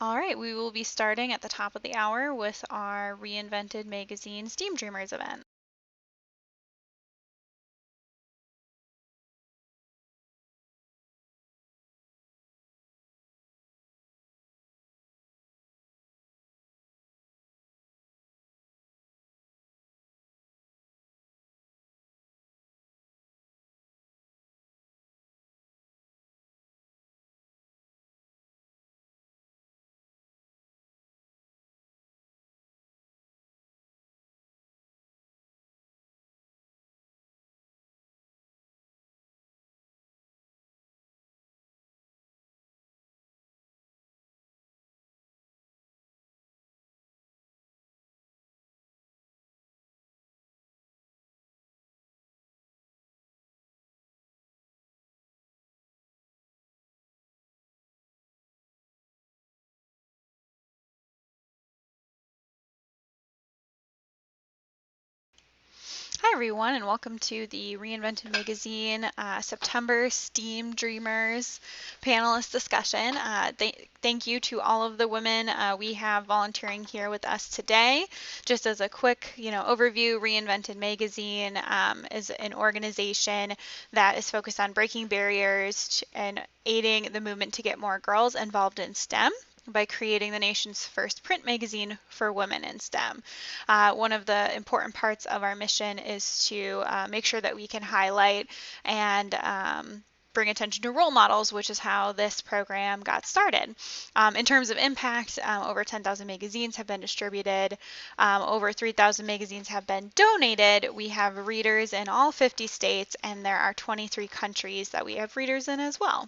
All right, we will be starting at the top of the hour with our Reinvented Magazine STEAM Dreamers event. Hi everyone, and welcome to the Reinvented Magazine September STEAM Dreamers panelist discussion. Thank you to all of the women we have volunteering here with us today. Just as a quick, overview, Reinvented Magazine is an organization that is focused on breaking barriers and aiding the movement to get more girls involved in STEM by creating the nation's first print magazine for women in STEM. One of the important parts of our mission is to make sure that we can highlight and bring attention to role models, which is how this program got started. In terms of impact, over 10,000 magazines have been distributed, over 3,000 magazines have been donated. We have readers in all 50 states, and there are 23 countries that we have readers in as well.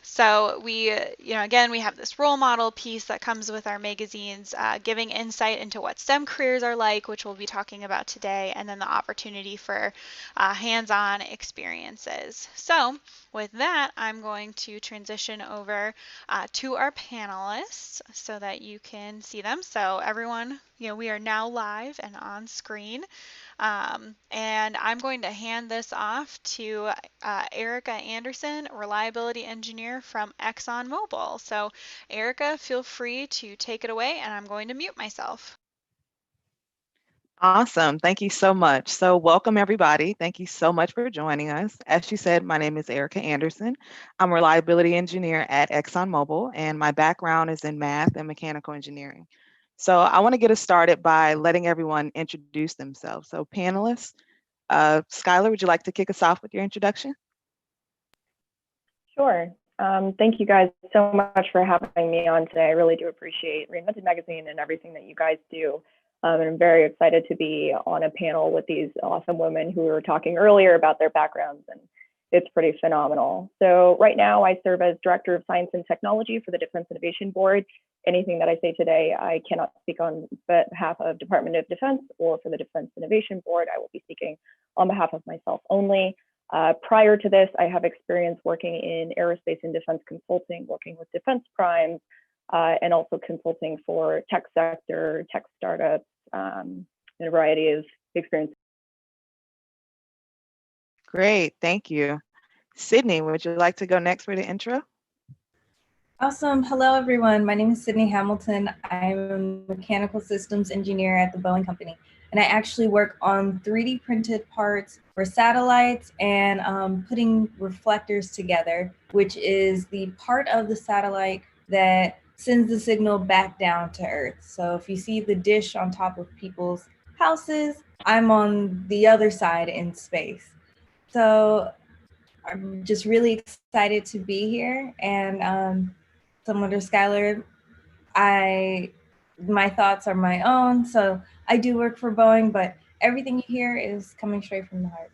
So we, again, we have this role model piece that comes with our magazines, giving insight into what STEM careers are like, which we'll be talking about today, and then the opportunity for hands-on experiences. So with that, I'm going to transition over to our panelists so that you can see them. So everyone, we are now live and on screen. And I'm going to hand this off to Erica Anderson, Reliability Engineer from ExxonMobil. So Erica, feel free to take it away, and I'm going to mute myself. Awesome. Thank you so much. So welcome everybody. Thank you so much for joining us. As she said, my name is Erica Anderson. I'm a reliability engineer at ExxonMobil, and my background is in math and mechanical engineering. So I want to get us started by letting everyone introduce themselves. So panelists, Skylar, would you like to kick us off with your introduction? Sure. Thank you guys so much for having me on today. I really do appreciate Reinvented Magazine and everything that you guys do. And I'm very excited to be on a panel with these awesome women who were talking earlier about their backgrounds, and it's pretty phenomenal. So right now I serve as Director of Science and Technology for the Defense Innovation Board. Anything that I say today, I cannot speak on behalf of Department of Defense or for the Defense Innovation Board. I will be speaking on behalf of myself only. Prior to this, I have experience working in aerospace and defense consulting, working with defense primes, and also consulting for tech sector, tech startups, and a variety of experiences. Great, thank you. Sydney, would you like to go next for the intro? Awesome. Hello, everyone. My name is Sydney Hamilton. I'm a mechanical systems engineer at the Boeing Company, and I actually work on 3D printed parts for satellites and putting reflectors together, which is the part of the satellite that sends the signal back down to Earth. So if you see the dish on top of people's houses, I'm on the other side in space. So I'm just really excited to be here, and similar to Skylar, my thoughts are my own. So I do work for Boeing, but everything you hear is coming straight from the heart.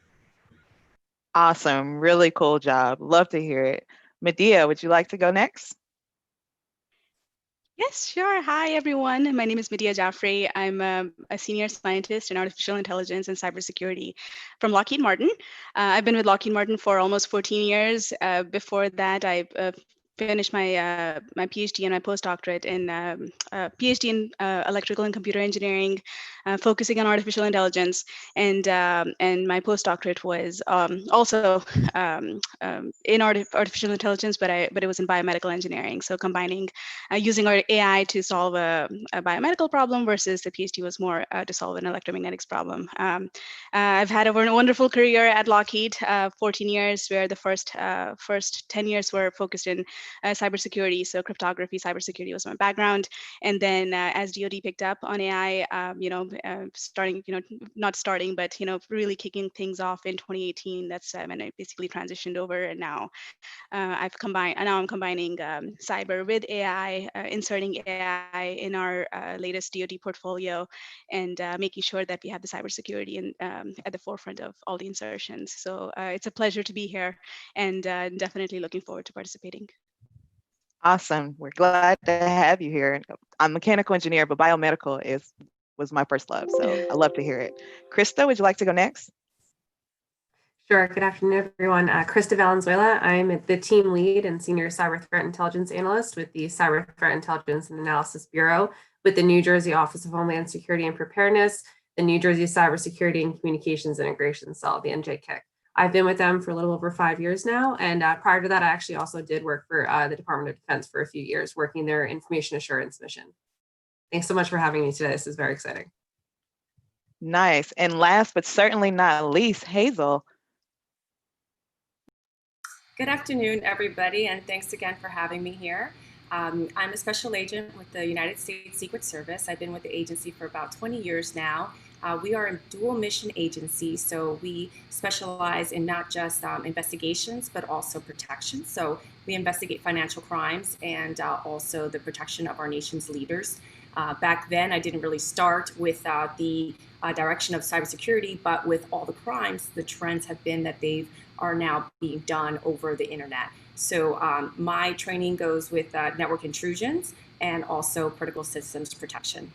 Awesome, really cool job. Love to hear it. Medea, would you like to go next? Yes, sure. Hi, everyone. My name is Medea Jaffrey. I'm a senior scientist in artificial intelligence and cybersecurity from Lockheed Martin. I've been with Lockheed Martin for almost 14 years. Before that, I finished my my PhD and my postdoctorate in PhD in electrical and computer engineering, focusing on artificial intelligence, and my postdoctorate was also in artificial intelligence, but it was in biomedical engineering. So combining using our AI to solve a biomedical problem versus the PhD was more to solve an electromagnetics problem. I've had a wonderful career at Lockheed, 14 years, where the first 10 years were focused in cybersecurity. So cryptography, cybersecurity was my background. And then as DoD picked up on AI, starting, not starting, but, really kicking things off in 2018, that's when I basically transitioned over. And now I'm combining cyber with AI, inserting AI in our latest DoD portfolio, and making sure that we have the cybersecurity at the forefront of all the insertions. So it's a pleasure to be here, and definitely looking forward to participating. Awesome. We're glad to have you here. I'm a mechanical engineer, but biomedical was my first love. So I love to hear it. Krista, would you like to go next? Sure. Good afternoon, everyone. Krista Valenzuela. I'm the team lead and senior cyber threat intelligence analyst with the Cyber Threat Intelligence and Analysis Bureau with the New Jersey Office of Homeland Security and Preparedness, the New Jersey Cybersecurity and Communications Integration Cell, the NJKIC. I've been with them for a little over 5 years now. And prior to that, I actually also did work for the Department of Defense for a few years, working their information assurance mission. Thanks so much for having me today. This is very exciting. Nice. And last but certainly not least, Hazel. Good afternoon, everybody, and thanks again for having me here. I'm a special agent with the United States Secret Service. I've been with the agency for about 20 years now. We are a dual mission agency, so we specialize in not just investigations, but also protection. So we investigate financial crimes and also the protection of our nation's leaders. Back then, I didn't really start with the direction of cybersecurity, but with all the crimes, the trends have been that they are now being done over the internet. So my training goes with network intrusions and also critical systems protection.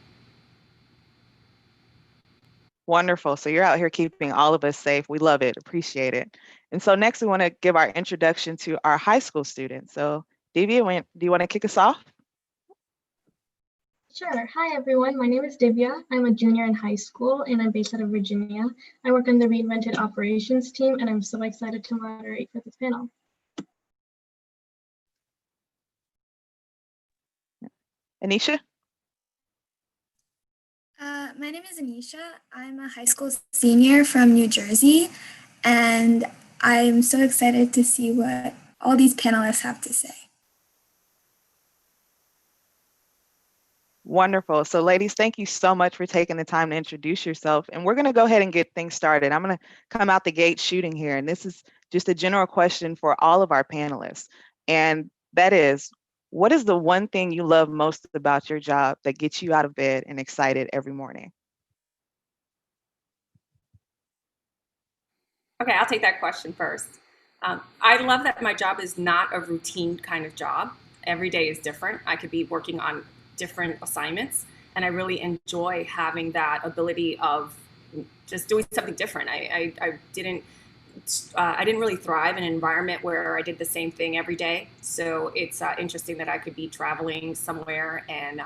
Wonderful. So you're out here keeping all of us safe. We love it. Appreciate it. And so next we want to give our introduction to our high school students. So Divya, do you want to kick us off? Sure. Hi, everyone. My name is Divya. I'm a junior in high school, and I'm based out of Virginia. I work on the Reinvented operations team, and I'm so excited to moderate for this panel. Anisha? My name is Anisha. I'm a high school senior from New Jersey, and I'm so excited to see what all these panelists have to say. Wonderful. So ladies, thank you so much for taking the time to introduce yourself. And we're going to go ahead and get things started. I'm going to come out the gate shooting here. And this is just a general question for all of our panelists. And that is, what is the one thing you love most about your job that gets you out of bed and excited every morning? Okay, I'll take that question first. I love that my job is not a routine kind of job. Every day is different. I could be working on different assignments, and I really enjoy having that ability of just doing something different. I didn't really thrive in an environment where I did the same thing every day. So it's interesting that I could be traveling somewhere and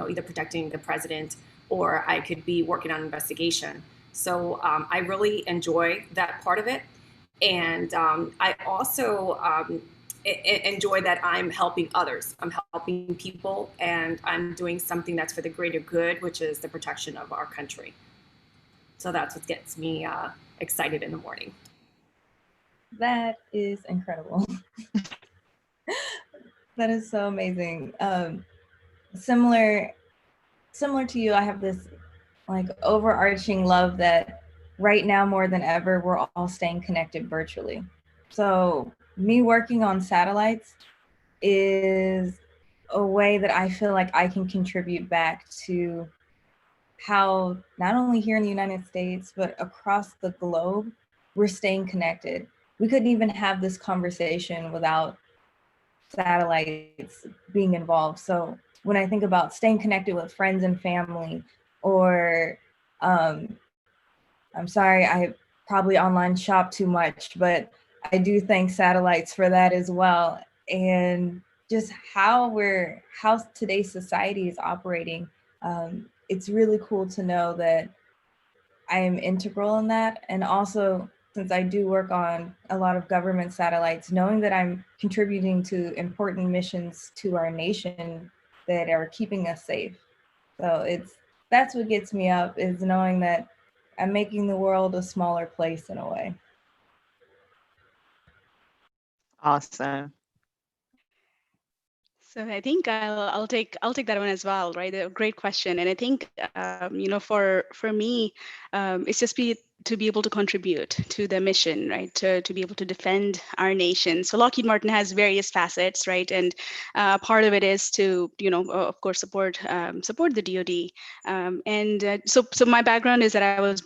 either protecting the president, or I could be working on investigation. So I really enjoy that part of it. And I also enjoy that I'm helping others. I'm helping people, and I'm doing something that's for the greater good, which is the protection of our country. So that's what gets me excited in the morning. That is incredible. That is so amazing. Similar to you, I have this like overarching love that right now more than ever, we're all staying connected virtually. So me working on satellites is a way that I feel like I can contribute back to how not only here in the United States, but across the globe, we're staying connected. We couldn't even have this conversation without satellites being involved. So when I think about staying connected with friends and family, or I'm sorry, I probably online shop too much, but I do thank satellites for that as well. And just how today's society is operating. It's really cool to know that I am integral in that. And also, since I do work on a lot of government satellites, knowing that I'm contributing to important missions to our nation that are keeping us safe. So that's what gets me up, is knowing that I'm making the world a smaller place in a way. Awesome. So I think I'll take that one as well, right? A great question, and I think for me, it's just to be able to contribute to the mission, right? To be able to defend our nation. So Lockheed Martin has various facets, right? And part of it is to of course support the DoD. So my background is that I was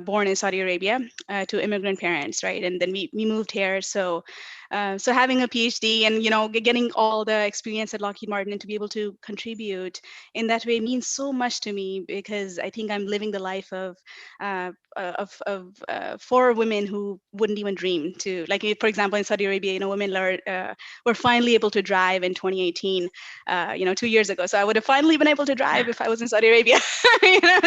born in Saudi Arabia to immigrant parents, right? And then we moved here. So having a PhD and getting all the experience at Lockheed Martin and to be able to contribute in that way means so much to me, because I think I'm living the life of for women who wouldn't even dream to, like, for example, in Saudi Arabia, women were finally able to drive in 2018, 2 years ago. So I would have finally been able to drive if I was in Saudi Arabia.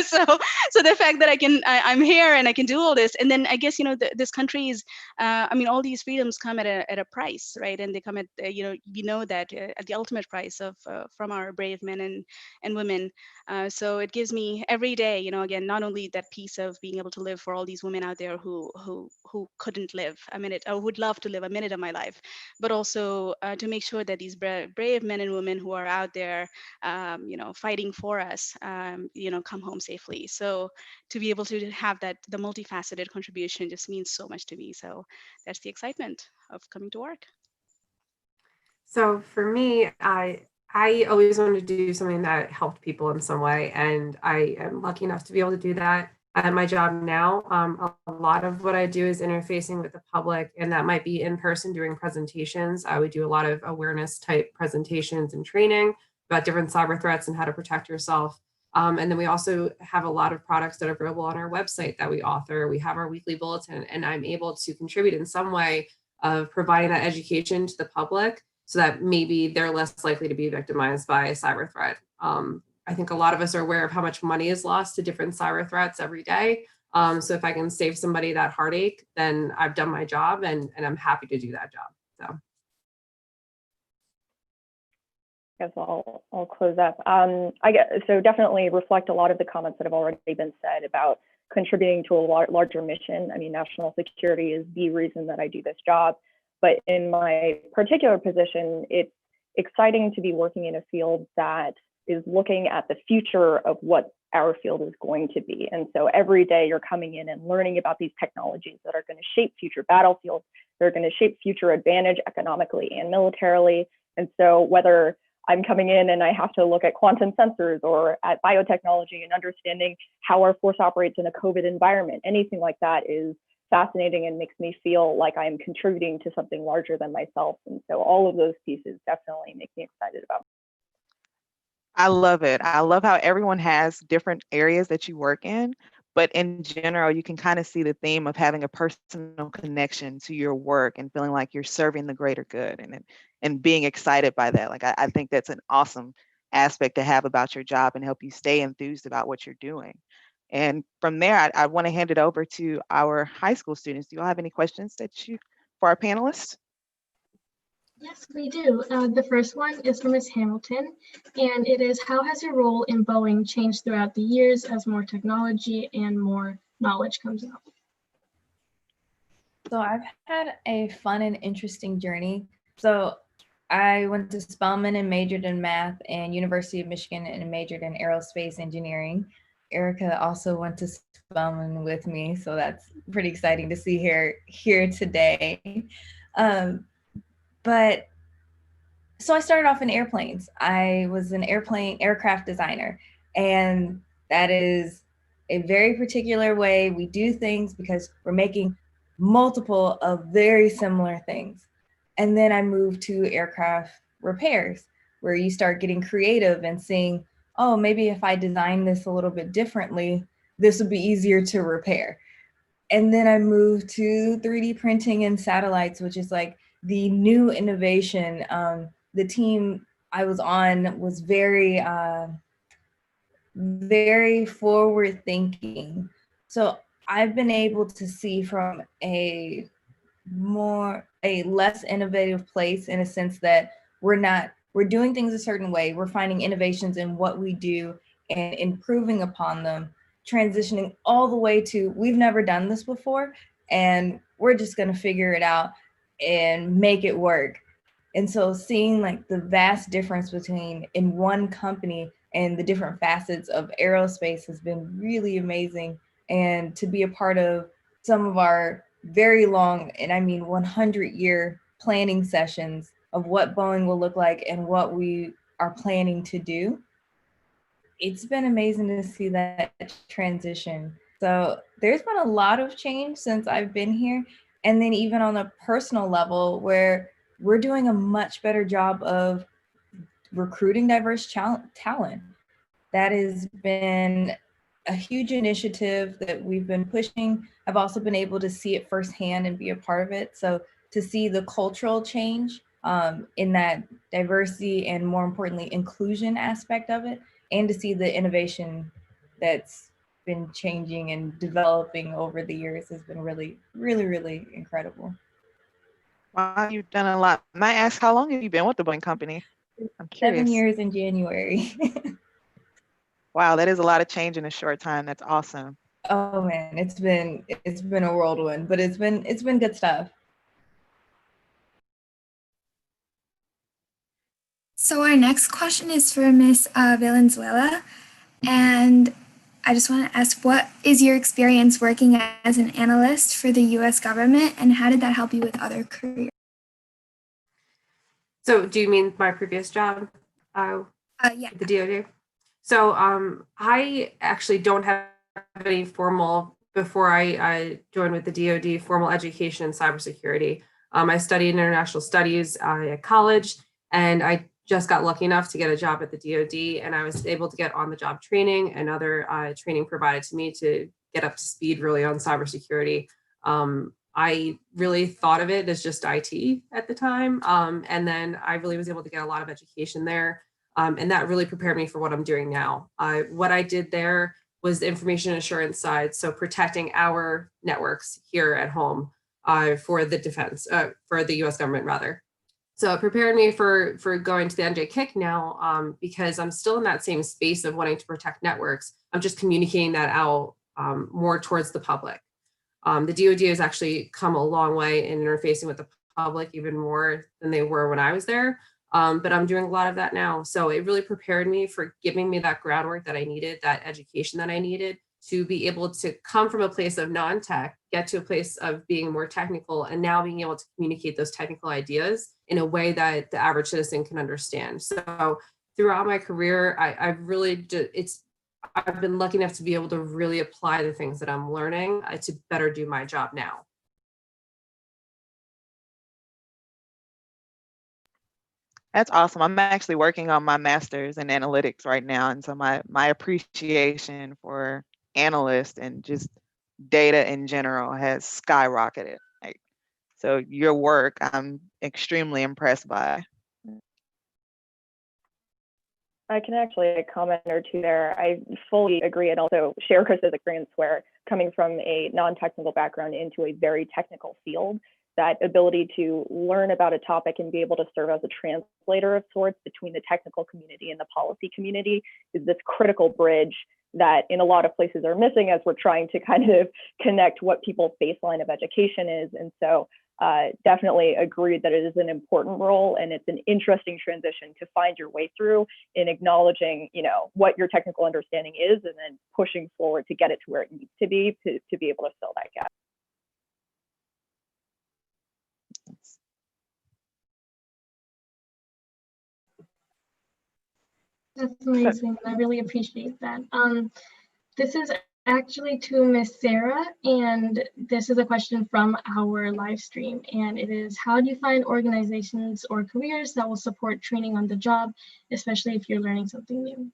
So the fact that I'm here and I can do all this, and then I guess this country is, all these freedoms come at a price, right? And they come at we know that at the ultimate price of from our brave men and women. So it gives me every day, again, not only that piece of being able to live for all these women out there who couldn't live a minute, or would love to live a minute of my life, but also to make sure that these brave men and women who are out there, fighting for us, come home safely. So to be able to have the multifaceted contribution just means so much to me. So that's the excitement of coming to work. So for me, I always wanted to do something that helped people in some way, and I am lucky enough to be able to do that at my job now. A lot of what I do is interfacing with the public, and that might be in person doing presentations. I would do a lot of awareness type presentations and training about different cyber threats and how to protect yourself. And then we also have a lot of products that are available on our website that we author. We have our weekly bulletin, and I'm able to contribute in some way of providing that education to the public, so that maybe they're less likely to be victimized by a cyber threat. I think a lot of us are aware of how much money is lost to different cyber threats every day. So if I can save somebody that heartache, then I've done my job, and I'm happy to do that job. So. I guess I'll close up. So definitely reflect a lot of the comments that have already been said about contributing to a larger mission. I mean, national security is the reason that I do this job. But in my particular position, it's exciting to be working in a field that is looking at the future of what our field is going to be. And so every day you're coming in and learning about these technologies that are going to shape future battlefields. They're going to shape future advantage economically and militarily. And so whether I'm coming in and I have to look at quantum sensors or at biotechnology and understanding how our force operates in a COVID environment, anything like that is fascinating and makes me feel like I'm contributing to something larger than myself. And so all of those pieces definitely make me excited about it. I love it. I love how everyone has different areas that you work in, but in general, you can kind of see the theme of having a personal connection to your work and feeling like you're serving the greater good, and being excited by that. Like, I think that's an awesome aspect to have about your job and help you stay enthused about what you're doing. And from there, I want to hand it over to our high school students. Do you all have any questions for our panelists? Yes, we do. The first one is from Ms. Hamilton, and it is, how has your role in Boeing changed throughout the years as more technology and more knowledge comes out? So I've had a fun and interesting journey. So I went to Spelman and majored in math, and University of Michigan and majored in aerospace engineering. Erica also went to Spelman with me, so that's pretty exciting to see her here today. But so I started off in airplanes. I was an aircraft designer, and that is a very particular way we do things because we're making multiple of very similar things. And then I moved to aircraft repairs, where you start getting creative and seeing, oh, maybe if I design this a little bit differently, this would be easier to repair. And then I moved to 3D printing and satellites, which is like the new innovation. the team I was on was very, very forward thinking. So I've been able to see from a less innovative place, in a sense that we're doing things a certain way. We're finding innovations in what we do and improving upon them, transitioning all the way to, we've never done this before, and we're just going to figure it out and make it work. And so seeing like the vast difference between in one company and the different facets of aerospace has been really amazing. And to be a part of some of our very long, and I mean 100-year planning sessions of what Boeing will look like and what we are planning to do, it's been amazing to see that transition. So there's been a lot of change since I've been here. And then even on a personal level, where we're doing a much better job of recruiting diverse talent. That has been a huge initiative that we've been pushing. I've also been able to see it firsthand and be a part of it. So to see the cultural change in that diversity and, more importantly, inclusion aspect of it, and to see the innovation that's been changing and developing over the years has been really, really, really incredible. Wow, you've done a lot. May I ask, how long have you been with the Boeing company? I'm curious. 7 years in January. Wow, that is a lot of change in a short time. That's awesome. Oh man, it's been a whirlwind, but it's been good stuff. So our next question is for Ms. Valenzuela, and I just want to ask, what is your experience working as an analyst for the U.S. government, and how did that help you with other careers? So do you mean my previous job? Yeah. The DoD? So I actually don't have any formal, before I joined with the DoD, formal education in cybersecurity. I studied international studies at college, and I just got lucky enough to get a job at the DoD, and I was able to get on-the-job training and other training provided to me to get up to speed really on cybersecurity. I really thought of it as just IT at the time, and then I really was able to get a lot of education there, and that really prepared me for what I'm doing now. What I did there was the information assurance side, so protecting our networks here at home for the defense, for the U.S. government rather. So it prepared me for going to the NJKIC now, because I'm still in that same space of wanting to protect networks. I'm just communicating that out more towards the public. The DoD has actually come a long way in interfacing with the public, even more than they were when I was there. But I'm doing a lot of that now. So it really prepared me for giving me that groundwork that I needed, that education that I needed to be able to come from a place of non-tech, get to a place of being more technical, and now being able to communicate those technical ideas in a way that the average citizen can understand. So throughout my career, I've been lucky enough to be able to really apply the things that I'm learning to better do my job now. That's awesome. I'm actually working on my master's in analytics right now. And so my appreciation for analysts and just data in general has skyrocketed. So your work, I'm extremely impressed by. I can actually comment or two there. I fully agree and also share Krista's experience where coming from a non-technical background into a very technical field, that ability to learn about a topic and be able to serve as a translator of sorts between the technical community and the policy community is this critical bridge that in a lot of places are missing as we're trying to kind of connect what people's baseline of education is. And so definitely agree that it is an important role, and it's an interesting transition to find your way through in acknowledging, you know, what your technical understanding is, and then pushing forward to get it to where it needs to be able to fill that gap. That's amazing. I really appreciate that. This is actually to Miss Sarah, and this is a question from our live stream, and it is, how do you find organizations or careers that will support training on the job, especially if you're learning something new?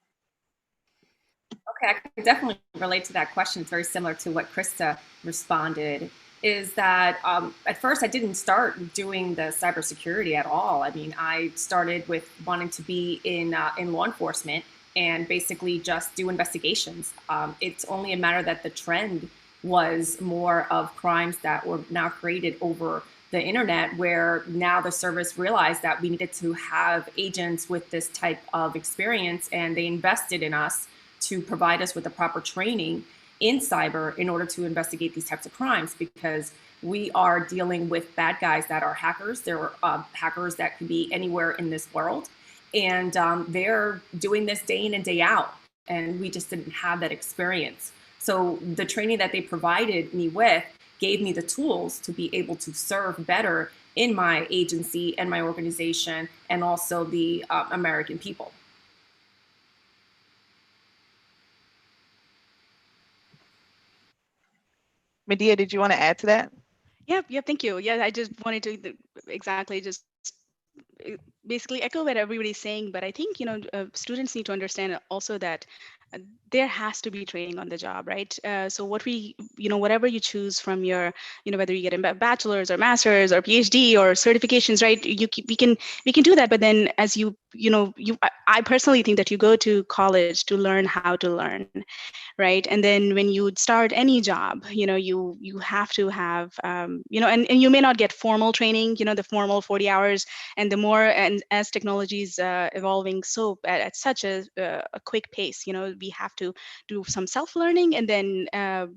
Okay, I can definitely relate to that question. It's very similar to what Krista responded is that at first I didn't start doing the cybersecurity at all. I mean, I started with wanting to be in law enforcement and basically just do investigations. It's only a matter that the trend was more of crimes that were now created over the internet, where now the service realized that we needed to have agents with this type of experience, and they invested in us to provide us with the proper training in cyber in order to investigate these types of crimes, because we are dealing with bad guys that are hackers. There are hackers that could be anywhere in this world, and they're doing this day in and day out, and we just didn't have that experience. So the training that they provided me with gave me the tools to be able to serve better in my agency and my organization, and also the American people. Medea, did you want to add to that? Yeah, thank you. Yeah, I just wanted to exactly just basically echo what everybody's saying, but I think, students need to understand also that there has to be training on the job, right? So whatever you choose from your, whether you get a bachelor's or master's or PhD or certifications, right? We can do that, but then as I personally think that you go to college to learn how to learn, right? And then when you start any job, you have to have, and you may not get formal training, the formal 40 hours, and the more, and as technology is evolving so at such a quick pace, we have to do some self-learning, and then a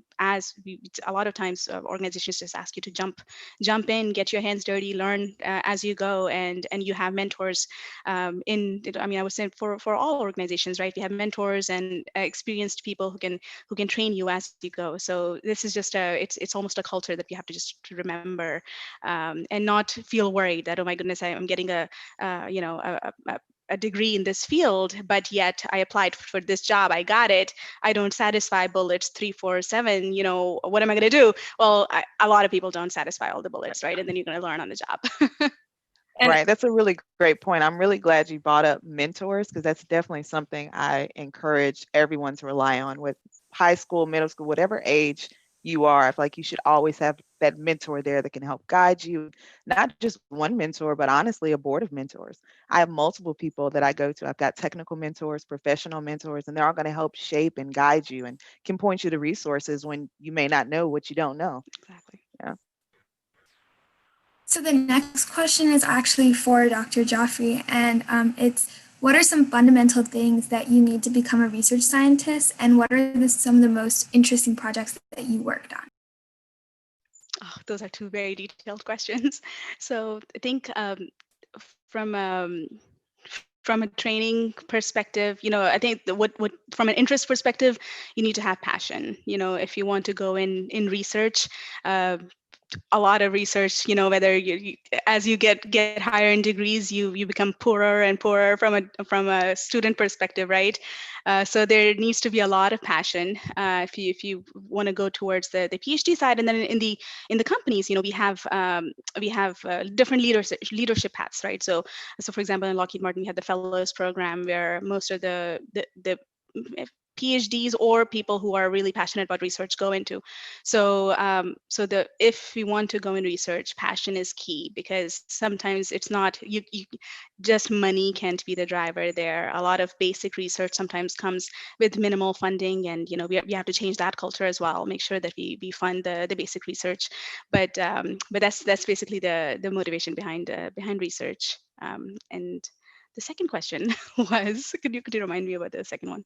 lot of times organizations just ask you to jump in, get your hands dirty, learn as you go, and you have mentors I would say for all organizations, right? We have mentors and experienced people who can train you as you go. So this is just it's almost a culture that you have to just remember, and not feel worried that, oh my goodness, I'm getting a degree in this field, but yet I applied for this job, I got it, I don't satisfy bullets 3, 4, 7, what am I going to do? Well, a lot of people don't satisfy all the bullets, right? And then you're going to learn on the job. Right. That's a really great point. I'm really glad you brought up mentors, because that's definitely something I encourage everyone to rely on with high school, middle school, whatever age you are. I feel like you should always have that mentor there that can help guide you, not just one mentor, but honestly, a board of mentors. I have multiple people that I go to. I've got technical mentors, professional mentors, and they're all going to help shape and guide you and can point you to resources when you may not know what you don't know. Exactly. Yeah. So the next question is actually for Dr. Jaffrey, and it's, what are some fundamental things that you need to become a research scientist, and what are some of the most interesting projects that you worked on? Oh, those are two very detailed questions. So I think from a training perspective, I think what from an interest perspective, you need to have passion. If you want to go in research, a lot of research, whether you as you get higher in degrees, you become poorer and poorer from a student perspective, right? So there needs to be a lot of passion if you want to go towards the PhD side. And then in the companies, we have different leadership paths, right? So for example, in Lockheed Martin, we have the Fellows program, where most of the PhDs or people who are really passionate about research go into. So if you want to go in research, passion is key, because sometimes it's not you just money can't be the driver there. A lot of basic research sometimes comes with minimal funding, and we have to change that culture as well. Make sure that we fund the basic research, but that's basically the motivation behind research. And the second question was, could you remind me about the second one?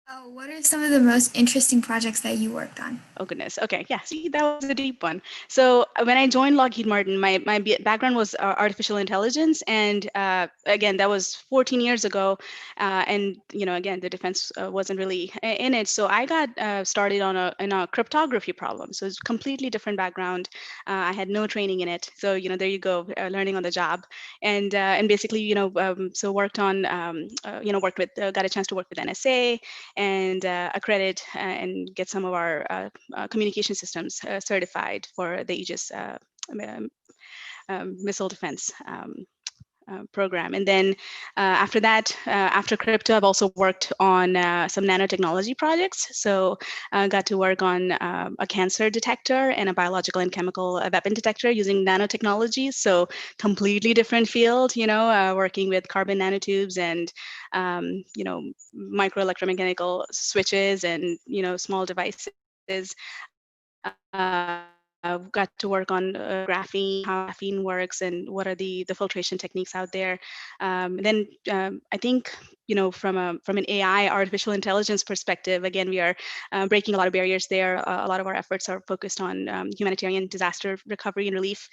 Oh, what are some of the most interesting projects that you worked on? Oh, goodness. Okay. Yeah. See, that was a deep one. So when I joined Lockheed Martin, my background was artificial intelligence. And again, that was 14 years ago. And, again, the defense wasn't really in it. So I got started in a cryptography problem. So it's completely different background. I had no training in it. So, there you go, learning on the job. And basically, so worked on, got a chance to work with NSA and accredit and get some of our communication systems certified for the Aegis missile defense program. And then after that, after crypto, I've also worked on some nanotechnology projects. So I got to work on a cancer detector and a biological and chemical weapon detector using nanotechnology. So completely different field, working with carbon nanotubes and, micro electromechanical switches and, small devices. I've got to work on graphene, how graphene works, and what are the filtration techniques out there. Then I think, from an AI, artificial intelligence perspective, again, we are breaking a lot of barriers there. A lot of our efforts are focused on humanitarian disaster recovery and relief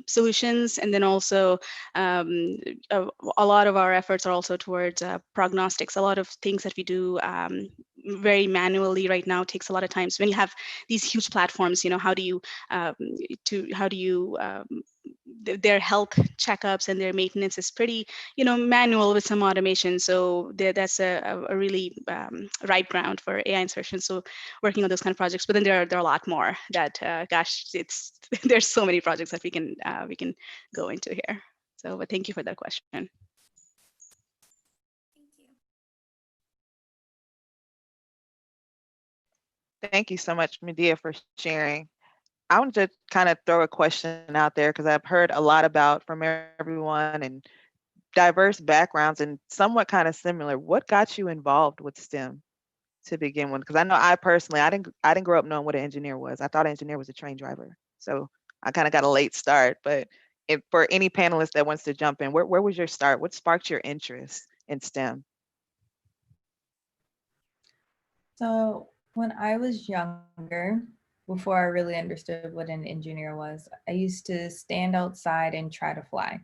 solutions, and then also a lot of our efforts are also towards prognostics. A lot of things that we do very manually right now takes a lot of time. So when you have these huge platforms, how do you their health checkups and their maintenance is pretty manual with some automation. So that's a really ripe ground for AI insertion. So working on those kind of projects, but then there are a lot more that it's there's so many projects that we can go into here. So but thank you for that question. Thank you so much, Medea, for sharing. I want to kind of throw a question out there because I've heard a lot about from everyone and diverse backgrounds and somewhat kind of similar. What got you involved with STEM to begin with? Because I know I personally, I didn't grow up knowing what an engineer was. I thought an engineer was a train driver. So I kind of got a late start. But for any panelist that wants to jump in, where was your start? What sparked your interest in STEM? So when I was younger, before I really understood what an engineer was, I used to stand outside and try to fly.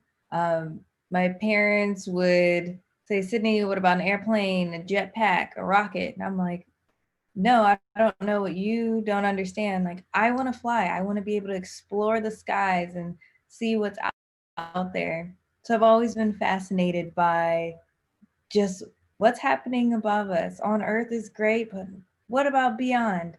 My parents would say, Sydney, what about an airplane, a jetpack, a rocket? And I'm like, no, I don't know what you don't understand. Like, I want to fly. I want to be able to explore the skies and see what's out there. So I've always been fascinated by just what's happening above us. On Earth is great, but what about beyond?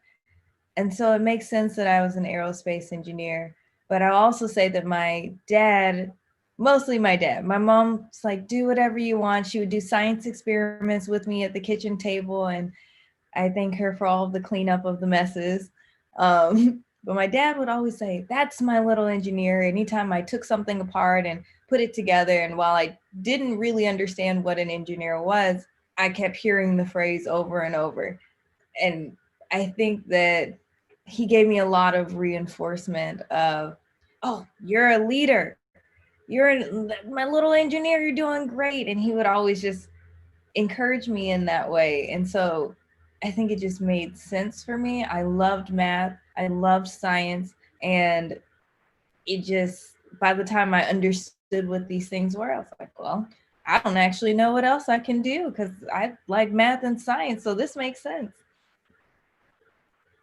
And so it makes sense that I was an aerospace engineer. But I also say that my dad, mostly my dad, my mom's like, do whatever you want. She would do science experiments with me at the kitchen table. And I thank her for all of the cleanup of the messes. But my dad would always say, that's my little engineer. Anytime I took something apart and put it together, and while I didn't really understand what an engineer was, I kept hearing the phrase over and over. And I think that he gave me a lot of reinforcement of, oh, you're a leader. My little engineer, you're doing great. And he would always just encourage me in that way. And so I think it just made sense for me. I loved math. I loved science. And it just, by the time I understood what these things were, I was like, well, I don't actually know what else I can do because I like math and science. So this makes sense.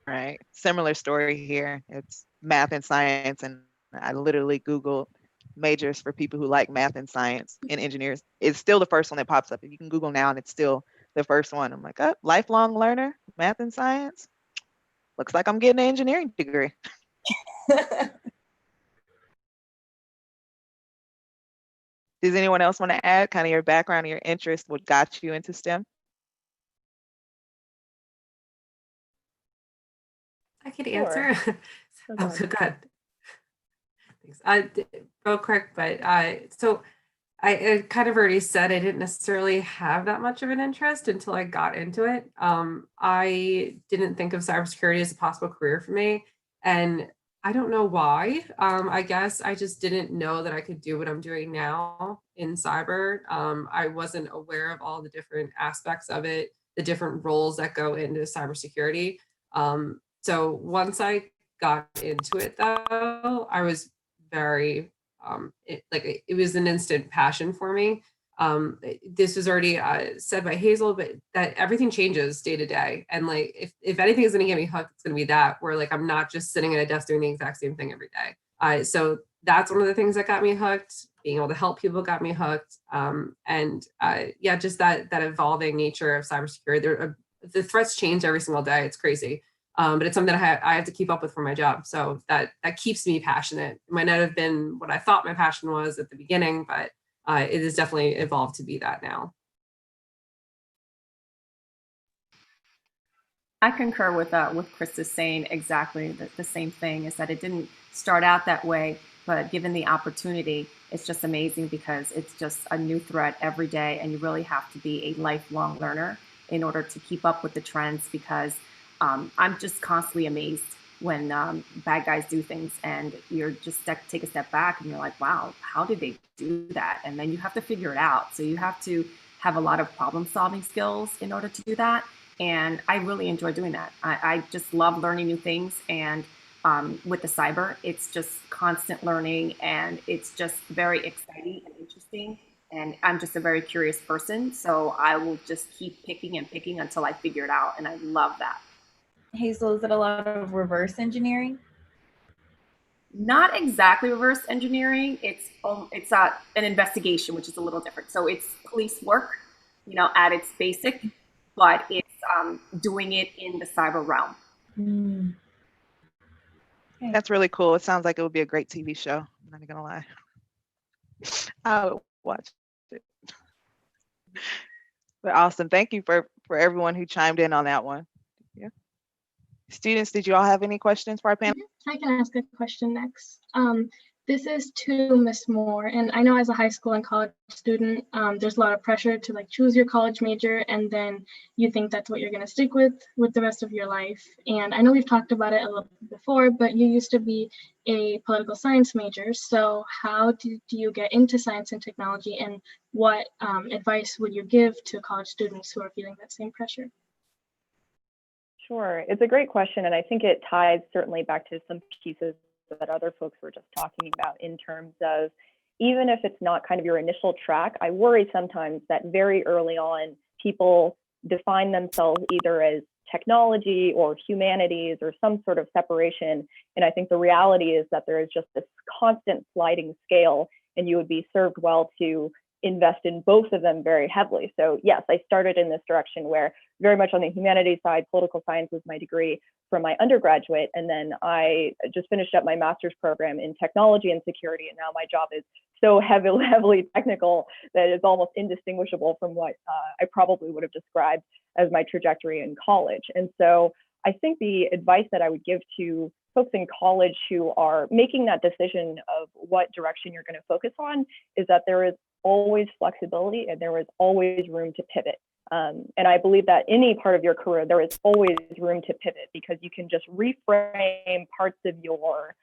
Right. Similar story here. It's math and science. And I literally Googled majors for people who like math and science and engineers. It's still the first one that pops up. You can Google now and it's still the first one. I'm like, oh, lifelong learner, math and science. Looks like I'm getting an engineering degree. Does anyone else want to add kind of your background or your interest, what got you into STEM? I could answer. Sure. Oh, so good. Thanks. Real quick, but so I kind of already said I didn't necessarily have that much of an interest until I got into it. I didn't think of cybersecurity as a possible career for me, and I don't know why. I guess I just didn't know that I could do what I'm doing now in cyber. I wasn't aware of all the different aspects of it, the different roles that go into cybersecurity. So once I got into it, though, I was very it was an instant passion for me. This was already said by Hazel, but that everything changes day to day. And like, if anything is going to get me hooked, it's going to be that, where like, I'm not just sitting at a desk doing the exact same thing every day. So that's one of the things that got me hooked. Being able to help people got me hooked. Yeah, just that evolving nature of cybersecurity. The threats change every single day. It's crazy. But it's something that I have to keep up with for my job. So that keeps me passionate. It might not have been what I thought my passion was at the beginning, but it has definitely evolved to be that now. I concur with Krista saying exactly the same thing, is that it didn't start out that way, but given the opportunity, it's just amazing because it's just a new threat every day, and you really have to be a lifelong learner in order to keep up with the trends, because I'm just constantly amazed when bad guys do things, and you're just take a step back and you're like, wow, how did they do that? And then you have to figure it out. So you have to have a lot of problem solving skills in order to do that. And I really enjoy doing that. I just love learning new things. And with the cyber, it's just constant learning, and it's just very exciting and interesting. And I'm just a very curious person. So I will just keep picking and picking until I figure it out. And I love that. Hazel, is it a lot of reverse engineering? Not exactly reverse engineering. It's an investigation, which is a little different. So it's police work, at its basic, but it's doing it in the cyber realm. Okay. That's really cool. It sounds like it would be a great TV show. I'm not gonna lie. I would watch it. But awesome. Thank you for everyone who chimed in on that one. Yeah. Students, did you all have any questions for our panel? I can ask a question next. This is to Miss Moore, and I know as a high school and college student, there's a lot of pressure to choose your college major, and then you think that's what you're going to stick with the rest of your life. And I know we've talked about it a little bit before, but you used to be a political science major. So how do you get into science and technology, and what advice would you give to college students who are feeling that same pressure? Sure, it's a great question, and I think it ties certainly back to some pieces that other folks were just talking about in terms of, even if it's not kind of your initial track, I worry sometimes that very early on, people define themselves either as technology or humanities or some sort of separation. And I think the reality is that there is just this constant sliding scale, and you would be served well to invest in both of them very heavily. So yes, I started in this direction where very much on the humanities side, political science was my degree from my undergraduate. And then I just finished up my master's program in technology and security. And now my job is so heavily technical that it's almost indistinguishable from what I probably would have described as my trajectory in college. And so I think the advice that I would give to folks in college who are making that decision of what direction you're going to focus on is that there is always flexibility and there is always room to pivot. And I believe that any part of your career, there is always room to pivot, because you can just reframe parts of your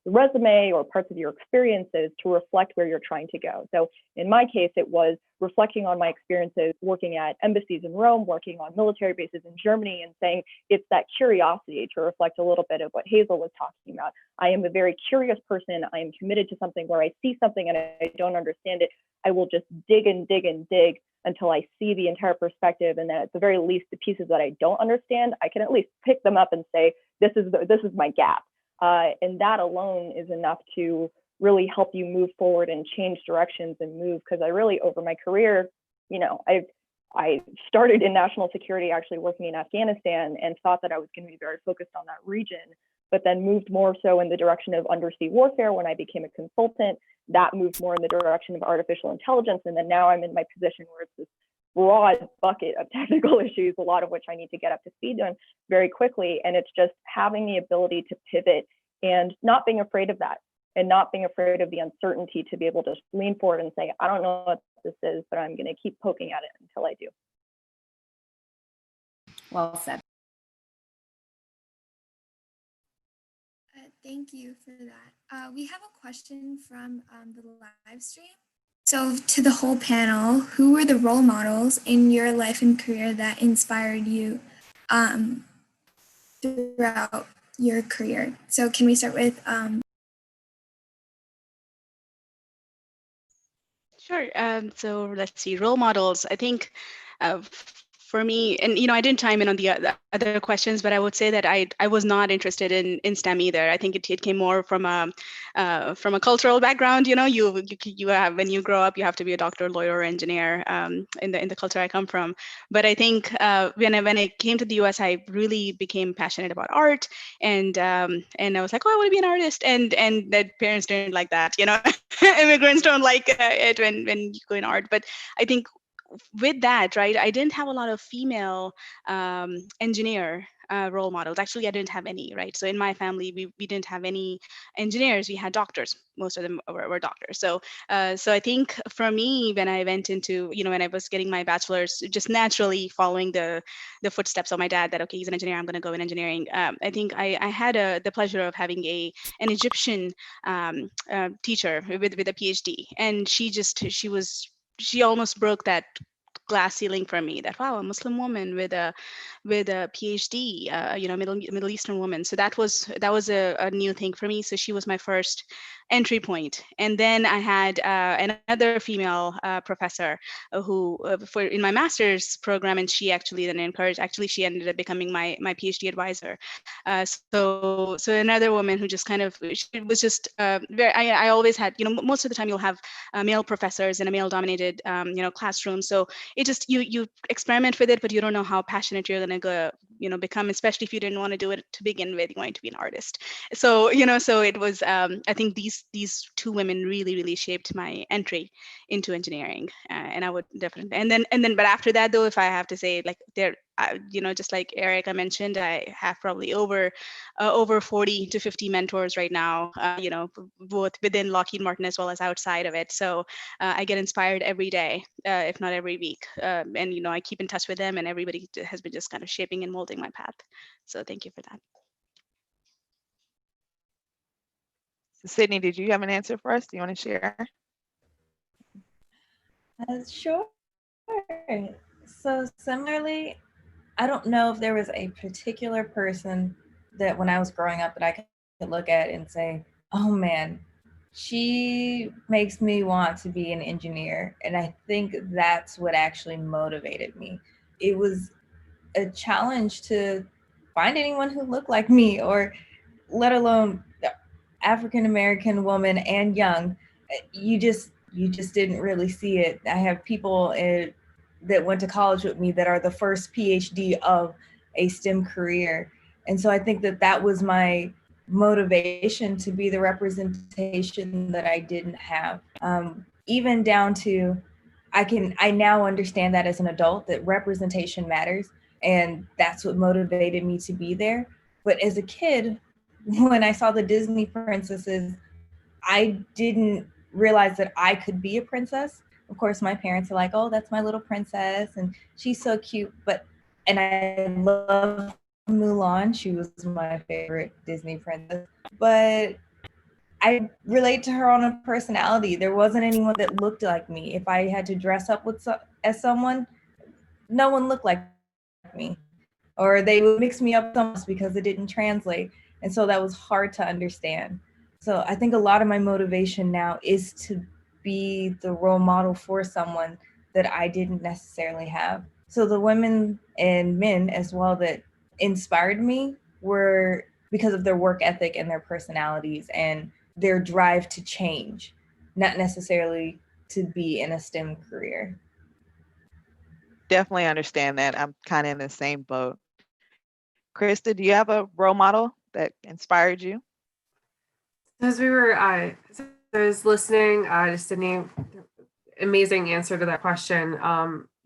resume or parts of your experiences to reflect where you're trying to go. So in my case, it was reflecting on my experiences working at embassies in Rome, working on military bases in Germany, and saying it's that curiosity to reflect a little bit of what Hazel was talking about. I am a very curious person. I am committed to something where I see something and I don't understand it. I will just dig and dig and dig until I see the entire perspective. And then at the very least, the pieces that I don't understand, I can at least pick them up and say, this is my gap. And that alone is enough to really help you move forward and change directions and move. Because I really, over my career, I started in national security, actually working in Afghanistan, and thought that I was going to be very focused on that region, but then moved more so in the direction of undersea warfare when I became a consultant. That moved more in the direction of artificial intelligence. And then now I'm in my position where it's this broad bucket of technical issues, a lot of which I need to get up to speed on very quickly. And it's just having the ability to pivot and not being afraid of that, and not being afraid of the uncertainty, to be able to lean forward and say, I don't know what this is, but I'm going to keep poking at it until I do. Well said. Thank you for that. We have a question from the live stream. So to the whole panel, who were the role models in your life and career that inspired you throughout your career? So can we start with Sure. So let's see, role models. I think for me, and I didn't chime in on the other questions, but I would say that I was not interested in STEM either. I think it came more from a cultural background. You have, when you grow up, you have to be a doctor, lawyer, or engineer in the culture I come from. But I think when I came to the US, I really became passionate about art, and I was like, oh, I want to be an artist, and that parents didn't like that. Immigrants don't like it when you go in art. But I think with that, right, I didn't have a lot of female engineer role models. Actually, I didn't have any, right? So in my family, we didn't have any engineers. We had doctors. Most of them were doctors. So I think for me, when I went into, when I was getting my bachelor's, just naturally following the footsteps of my dad, that, okay, he's an engineer, I'm going to go in engineering. I think I had the pleasure of having an Egyptian teacher with a PhD, and she almost broke that glass ceiling for me, that, wow, a Muslim woman with a PhD, Middle Eastern woman. So that was a new thing for me. So she was my first entry point. And then I had another female professor who in my master's program, and she actually then she ended up becoming my PhD advisor. So another woman who just she was just I always had, most of the time you'll have male professors in a male dominated classroom. So it just, you experiment with it, but you don't know how passionate you're going to go, become, especially if you didn't want to do it to begin with. You wanted to be an artist. So, so it was, I think these two women really shaped my entry into engineering. And I would definitely, and then, but after that though, if I have to say, like, they're, just like Erica mentioned, I have probably over 40 to 50 mentors right now, both within Lockheed Martin as well as outside of it. So I get inspired every day, if not every week. And, I keep in touch with them, and everybody has been just kind of shaping and molding my path. So thank you for that. So Sydney, did you have an answer for us? Do you want to share? Sure. So similarly, I don't know if there was a particular person that when I was growing up that I could look at and say, oh man, she makes me want to be an engineer. And I think that's what actually motivated me. It was a challenge to find anyone who looked like me, or let alone African-American woman and young. You just didn't really see it. I have people that went to college with me that are the first PhD of a STEM career. And so I think that was my motivation, to be the representation that I didn't have. Even down to, I now understand that as an adult, that representation matters. And that's what motivated me to be there. But as a kid, when I saw the Disney princesses, I didn't realize that I could be a princess. Of course, my parents are like, oh, that's my little princess, and she's so cute. And I love Mulan. She was my favorite Disney princess. But I relate to her on a personality. There wasn't anyone that looked like me. If I had to dress up as someone, no one looked like me. Or they would mix me up because it didn't translate. And so that was hard to understand. So I think a lot of my motivation now is to be the role model for someone that I didn't necessarily have. So the women and men as well that inspired me were because of their work ethic and their personalities and their drive to change, not necessarily to be in a STEM career. Definitely understand that. I'm kind of in the same boat. Krista, do you have a role model that inspired you? As we were, I was listening to Sydney, amazing answer to that question.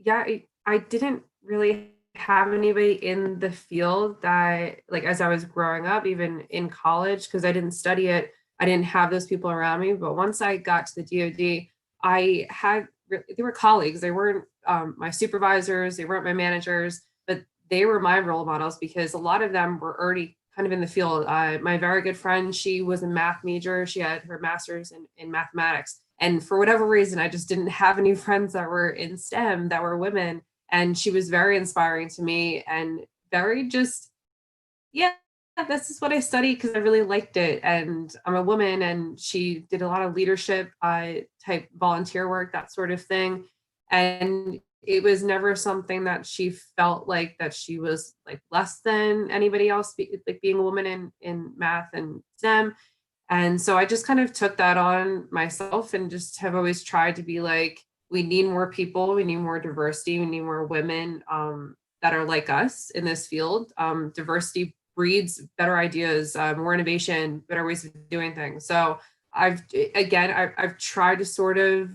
Yeah, I didn't really have anybody in the field that, like, as I was growing up, even in college, because I didn't study it, I didn't have those people around me. But once I got to the DoD, they were colleagues. They weren't my supervisors, they weren't my managers, but they were my role models because a lot of them were already kind of in the field. My very good friend, she was a math major. She had her master's in mathematics. And for whatever reason, I just didn't have any friends that were in STEM that were women. And she was very inspiring to me and very just, yeah, this is what I studied because I really liked it. And I'm a woman, and she did a lot of leadership type volunteer work, that sort of thing. And it was never something that she felt like that she was like less than anybody else, like being a woman in math and STEM. And so I just kind of took that on myself and just have always tried to be like, we need more people, we need more diversity, we need more women that are like us in this field. Diversity breeds better ideas, more innovation, better ways of doing things. So I've tried to sort of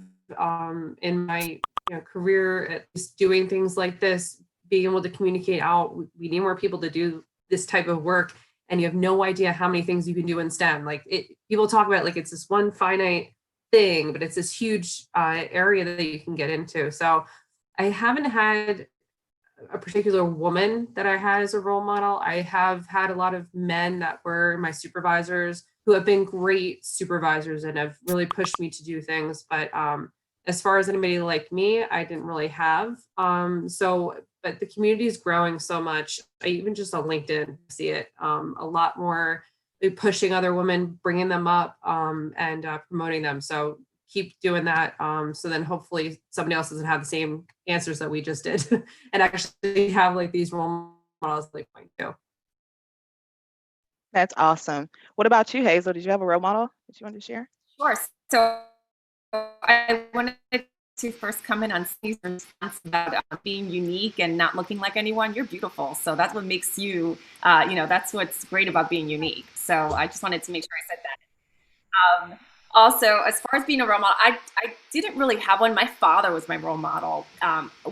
in my career, at least doing things like this, being able to communicate out. We need more people to do this type of work, and you have no idea how many things you can do in STEM. Like people talk about like it's this one finite thing, but it's this huge area that you can get into. So I haven't had a particular woman that I had as a role model. I have had a lot of men that were my supervisors who have been great supervisors and have really pushed me to do things. But as far as anybody like me, I didn't really have. But the community is growing so much. I even just on LinkedIn see it a lot more. They're pushing other women, bringing them up, and promoting them. So keep doing that. So then hopefully somebody else doesn't have the same answers that we just did and actually have like these role models they point to. That's awesome. What about you, Hazel? Did you have a role model that you wanted to share? Sure. So I wanted to first comment on Steve's response about being unique and not looking like anyone. You're beautiful. So that's what makes you, that's what's great about being unique. So I just wanted to make sure I said that. Also, as far as being a role model, I didn't really have one. My father was my role model.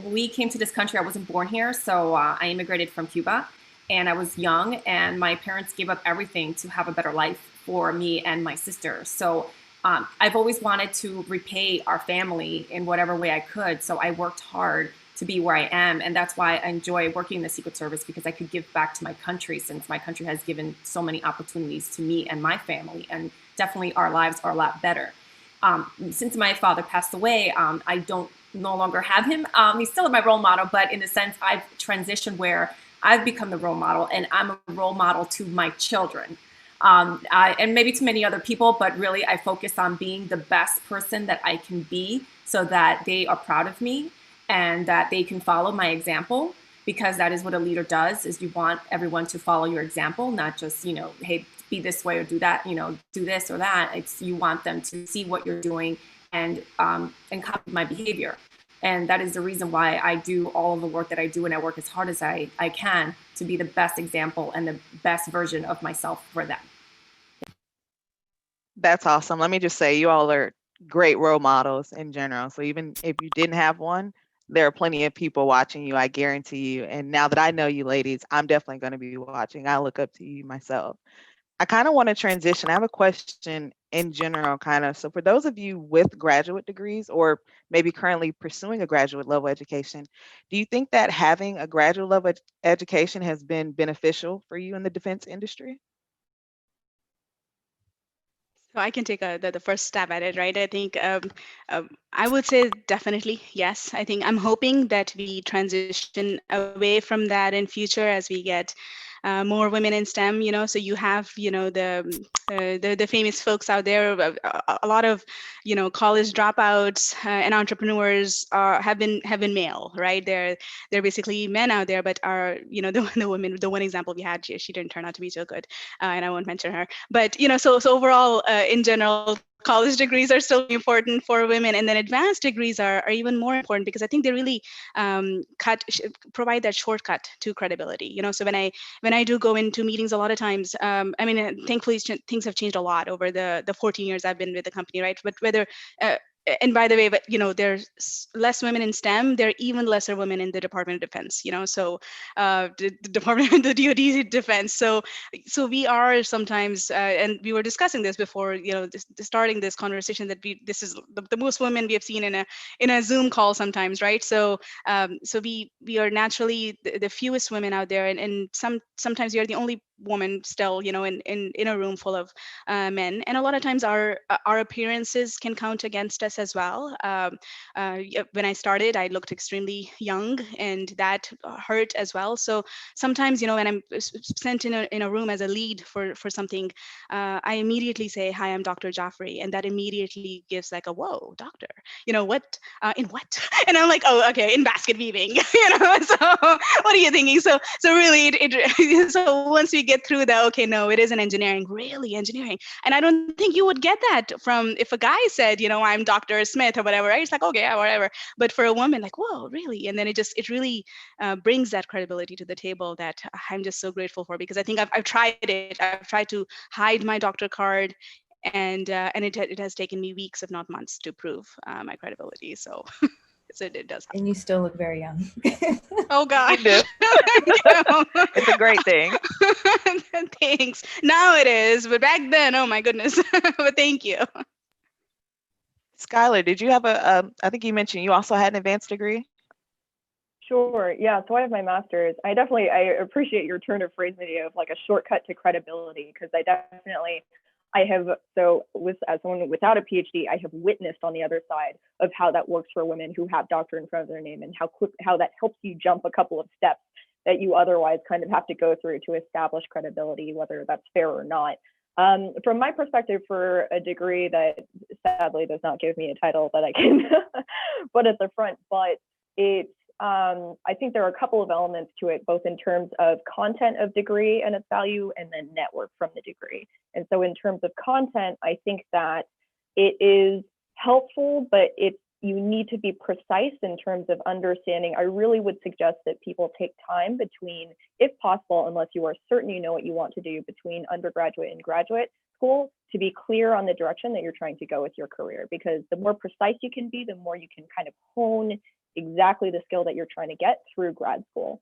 We came to this country. I wasn't born here. So I immigrated from Cuba and I was young, and my parents gave up everything to have a better life for me and my sister. So I've always wanted to repay our family in whatever way I could. So I worked hard to be where I am. And that's why I enjoy working in the Secret Service, because I could give back to my country, since my country has given so many opportunities to me and my family. And definitely our lives are a lot better. Since my father passed away, I don't no longer have him. He's still my role model, but in a sense, I've transitioned where I've become the role model, and I'm a role model to my children. And maybe to many other people, but really I focus on being the best person that I can be, so that they are proud of me and that they can follow my example, because that is what a leader does, is you want everyone to follow your example, not just, hey, be this way or do that, do this or that. It's, you want them to see what you're doing and copy my behavior. And that is the reason why I do all of the work that I do, and I work as hard as I can to be the best example and the best version of myself for them. That's awesome. Let me just say, you all are great role models in general. So even if you didn't have one, there are plenty of people watching you, I guarantee you. And now that I know you ladies, I'm definitely going to be watching. I look up to you myself. I kind of want to transition. I have a question in general, kind of. So for those of you with graduate degrees, or maybe currently pursuing a graduate level education, do you think that having a graduate level education has been beneficial for you in the defense industry? So I can take the first stab at it, right? I think I would say definitely yes. I think I'm hoping that we transition away from that in future as we get more women in STEM. So you have the famous folks out there. A lot of college dropouts and entrepreneurs have been male, right? They're basically men out there, but are the women. The one example we had, she didn't turn out to be so good, and I won't mention her. But so overall, in general, college degrees are still important for women, and then advanced degrees are even more important, because I think they really provide that shortcut to credibility. So when I do go into meetings, a lot of times, thankfully things have changed a lot over the 14 years I've been with the company, right? But whether and by the way, but there's less women in STEM. There are even lesser women in the Department of Defense. So the Department, the DoD Defense. So we are sometimes, and we were discussing this before, starting this conversation, that this is the most women we have seen in a Zoom call sometimes, right? So we are naturally the fewest women out there, and sometimes you're the only woman still, in a room full of men, and a lot of times our appearances can count against us process as well. When I started, I looked extremely young, and that hurt as well. So sometimes, when I'm sent in a room as a lead for something, I immediately say, "Hi, I'm Dr. Jaffrey," and that immediately gives like a, "Whoa, doctor, what in what?" And I'm like, "Oh, okay, in basket weaving." So what are you thinking? So really, so once we get through that, okay, no, it isn't engineering, really engineering. And I don't think you would get that from if a guy said, "I'm Dr. Smith," or whatever, right? It's like, okay, yeah, whatever. But for a woman, like, "Whoa, really?" And then it really brings that credibility to the table that I'm just so grateful for, because I think I've tried it. I've tried to hide my doctor card, and it has taken me weeks, if not months, to prove my credibility. So it does. And you still look very young. Oh God. You do. It's a great thing. Thanks. Now it is, but back then, oh my goodness. But thank you. Skylar, did you have I think you mentioned you also had an advanced degree? Sure. Yeah. So I have my master's. I appreciate your turn of phrase idea of like a shortcut to credibility, because as someone without a PhD, I have witnessed on the other side of how that works for women who have doctor in front of their name, and how that helps you jump a couple of steps that you otherwise kind of have to go through to establish credibility, whether that's fair or not. From my perspective, for a degree that sadly does not give me a title that I can put at the front, but I think there are a couple of elements to it, both in terms of content of degree and its value, and then network from the degree. And so in terms of content, I think that it is helpful, but you need to be precise in terms of understanding. I really would suggest that people take time between, if possible, unless you are certain you know what you want to do, between undergraduate and graduate school, to be clear on the direction that you're trying to go with your career. Because the more precise you can be, the more you can kind of hone exactly the skill that you're trying to get through grad school.